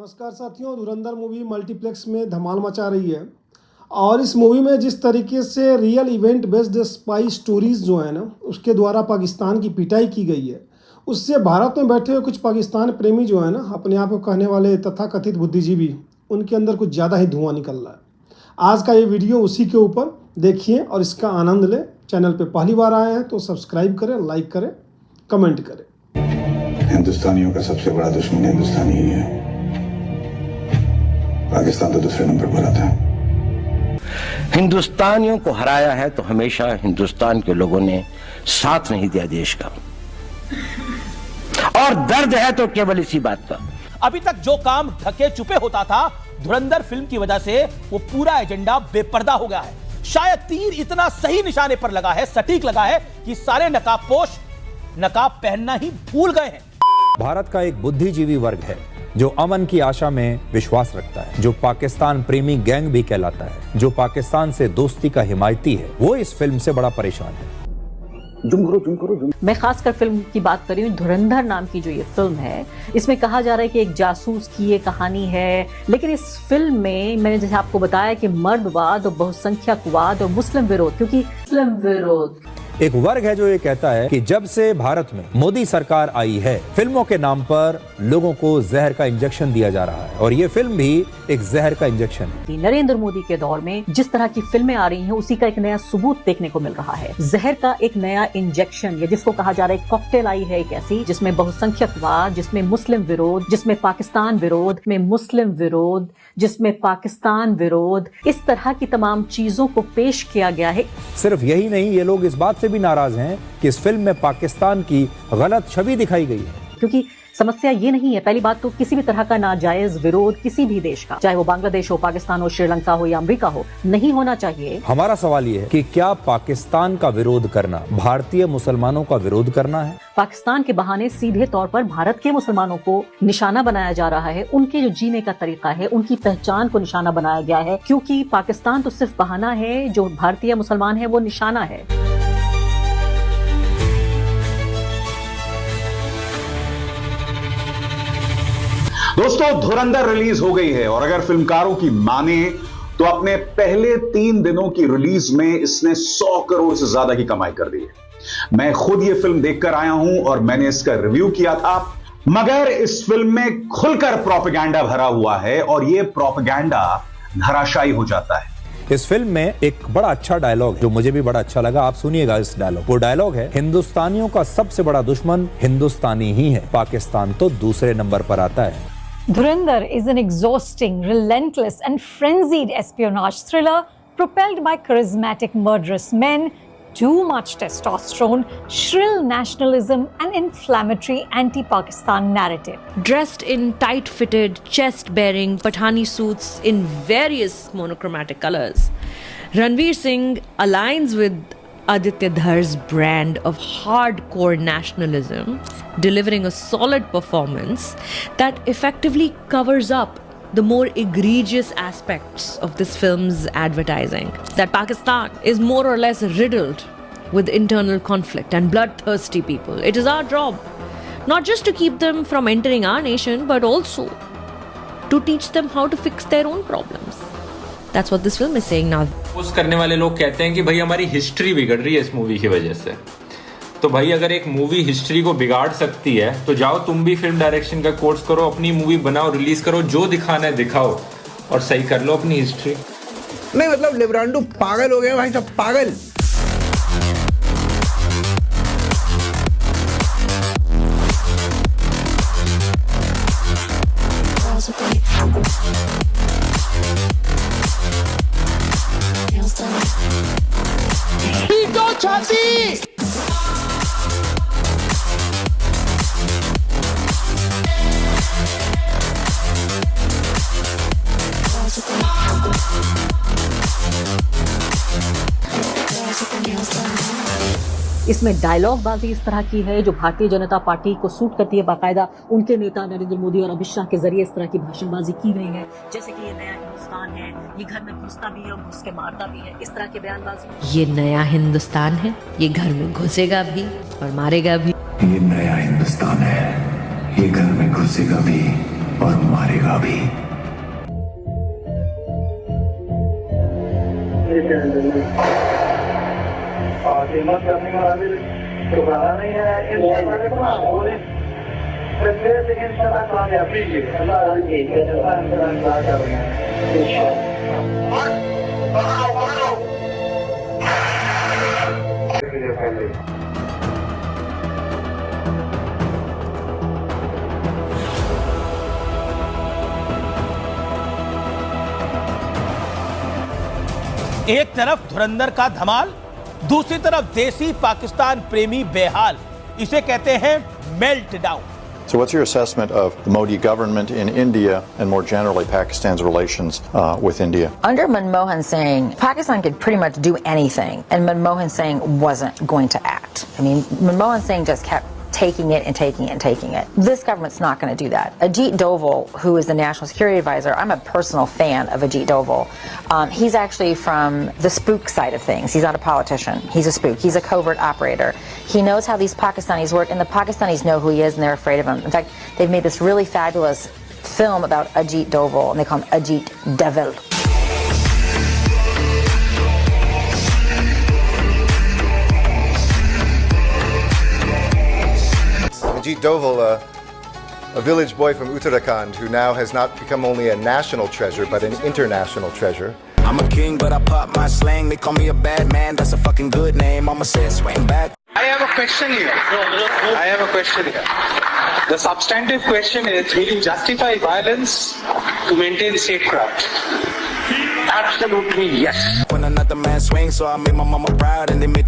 नमस्कार साथियों, धुरंधर movie multiplex में धमाल मचा रही है। और इस मूवी में जिस तरीके से real event based spy stories जो है ना, उसके द्वारा पाकिस्तान की पिटाई की गई है, उससे भारत में बैठे हुए कुछ पाकिस्तान प्रेमी जो है ना, अपने आप को कहने वाले तथाकथित बुद्धिजीवी, उनके अंदर कुछ ज़्यादा ही धुआं निकल रहा है। आज का ये वीडियो उसी के ऊपर देखिए और इसका आनंद लें। चैनल पे पहली बार आए हैं तो सब्सक्राइब करें, लाइक करें, कमेंट करें। हिंदुस्तानियों का सबसे बड़ा दुश्मन हिंदुस्तानी ही है। पाकिस्तान तो दूसरे नंबर पर आता है। हिंदुस्तानियों को हराया है तो हमेशा हिंदुस्तान के लोगों ने साथ नहीं दिया देश का, और दर्द है तो केवल इसी बात का। अभी तक जो काम ढके छुपे होता था, धुरंधर फिल्म की वजह से वो पूरा एजेंडा बेपर्दा हो गया है। शायद तीर इतना सही निशाने पर लगा है, सटीक लगा है कि सारे नकाबपोश नकाब पहनना ही भूल गए हैं। भारत का एक बुद्धिजीवी वर्ग है जो अमन की आशा में विश्वास रखता है, जो पाकिस्तान प्रेमी गैंग भी कहलाता है, जो पाकिस्तान से दोस्ती का हिमायती है, वो इस फिल्म से बड़ा परेशान है। मैं खासकर फिल्म की बात कर रही हूँ, धुरंधर नाम की जो ये फिल्म है, इसमें कहा जा रहा है कि एक जासूस की ये कहानी है। लेकिन इस फिल्म में मैंने जैसे आपको बताया कि मर्दवाद और बहुसंख्यकवाद और मुस्लिम विरोध, क्योंकि मुस्लिम विरोध एक वर्ग है जो ये कहता है कि जब से भारत में मोदी सरकार आई है, फिल्मों के नाम पर लोगों को जहर का इंजेक्शन दिया जा रहा है, और ये फिल्म भी एक जहर का इंजेक्शन है। नरेंद्र मोदी के दौर में जिस तरह की फिल्में आ रही हैं, उसी का एक नया सबूत देखने को मिल रहा है। जहर का एक नया इंजेक्शन, या जिसको कहा जा रहा है कॉकटेल आई है एक ऐसी, जिसमें बहुसंख्यकवाद, जिसमें मुस्लिम विरोध, जिसमें पाकिस्तान विरोध, में मुस्लिम विरोध, जिसमें पाकिस्तान विरोध, इस तरह की तमाम चीजों को पेश किया गया है। सिर्फ यही नहीं, ये लोग इस बात से भी नाराज हैं कि इस फिल्म में पाकिस्तान की गलत छवि दिखाई गई है। क्योंकि समस्या ये नहीं है, पहली बात तो किसी भी तरह का नाजायज विरोध किसी भी देश का, चाहे वो बांग्लादेश हो, पाकिस्तान हो, श्रीलंका हो या अमेरिका हो, नहीं होना चाहिए। हमारा सवाल ये है कि क्या पाकिस्तान का विरोध करना भारतीय मुसलमानों का विरोध करना है? पाकिस्तान के बहाने सीधे तौर पर भारत के मुसलमानों को निशाना बनाया जा रहा है। उनके जो जीने का तरीका है, उनकी पहचान को निशाना बनाया गया है, क्योंकि पाकिस्तान तो सिर्फ बहाना है, जो भारतीय मुसलमान है वो निशाना है। दोस्तों, धुरंधर रिलीज हो गई है और अगर फिल्मकारों की माने तो अपने पहले 3 दिनों की रिलीज में इसने 100 करोड़ से ज्यादा की कमाई कर दी है। मैं खुद ये फिल्म देखकर आया हूं और मैंने इसका रिव्यू किया था, मगर इस फिल्म में खुलकर प्रोपेगेंडा भरा हुआ है और ये प्रोपेगेंडा धराशायी हो जाता है। इस फिल्म में एक बड़ा अच्छा डायलॉग है जो मुझे भी बड़ा अच्छा लगा, आप सुनिएगा इस डायलॉग। वो डायलॉग है, हिंदुस्तानियों का सबसे बड़ा दुश्मन हिंदुस्तानी ही है, पाकिस्तान तो दूसरे नंबर पर आता है। Dhurandhar is an exhausting, relentless and frenzied espionage thriller propelled by charismatic murderous men, too much testosterone, shrill nationalism and inflammatory anti-Pakistan narrative. Dressed in tight-fitted, chest-bearing Pathani suits in various monochromatic colors, Ranveer Singh aligns with Aditya Dhar's brand of hardcore nationalism, delivering a solid performance that effectively covers up the more egregious aspects of this film's advertising. That Pakistan is more or less riddled with internal conflict and bloodthirsty people. It is our job not just to keep them from entering our nation, but also to teach them how to fix their own problems. That's what this film is saying now. Post करने वाले लोग कहते हैं कि भाई हमारी history बिगड़ रही है इस मूवी की वजह से। तो भाई अगर एक मूवी हिस्ट्री को बिगाड़ सकती है तो जाओ तुम भी फिल्म डायरेक्शन का कोर्स करो, अपनी मूवी बनाओ, रिलीज करो, जो दिखाना है दिखाओ और सही कर लो अपनी हिस्ट्री। नहीं मतलब लिब्रांडो पागल हो गए भाई सब, पागल। इसमें डायलॉग बाजी इस तरह की है जो भारतीय जनता पार्टी को सूट करती है। बाकायदा उनके नेता नरेंद्र मोदी और अमित शाह के जरिए इस तरह की भाषणबाजी की गई है, जैसे कि ये नया हिंदुस्तान है, ये घर में घुसता भी है और घुस के मारता भी है, इस तरह के बयानबाजी। ये नया हिंदुस्तान है, ये घर में घुसेगा भी और मारेगा भी। ये नया हिंदुस्तान है, ये घर में घुसेगा भी और मारेगा भी। कीमत करने का ठुकराना नहीं है, लेकिन कामयाबी की अल्लाह कर रहे हैं। एक तरफ धुरंधर का धमाल, दूसरी तरफ देसी पाकिस्तान प्रेमी बेहाल। इसे कहते हैं melt down. So what's your assessment of the Modi government in India and more generally Pakistan's relations with India? Under Manmohan Singh, Pakistan could pretty much do anything, and Manmohan Singh wasn't going to act. I mean, Manmohan Singh just kept taking it and taking it and taking it. This government's not going to do that. Ajit Doval, who is the National Security Advisor, I'm a personal fan of Ajit Doval. He's actually from the spook side of things. He's not a politician. He's a spook. He's a covert operator. He knows how these Pakistanis work, and the Pakistanis know who he is, and they're afraid of him. In fact, they've made this really fabulous film about Ajit Doval, and they call him Ajit Devil. Ajit Doval, a village boy from Uttarakhand who now has not become only a national treasure but an international treasure. I'm a king, but I pop my slang. They call me a bad man, that's a fucking good name. I'ma say swing back. I have a question here. The substantive question is, will you justify violence to maintain statecraft? Absolutely yes. When another man swings, so I made my mama proud and they made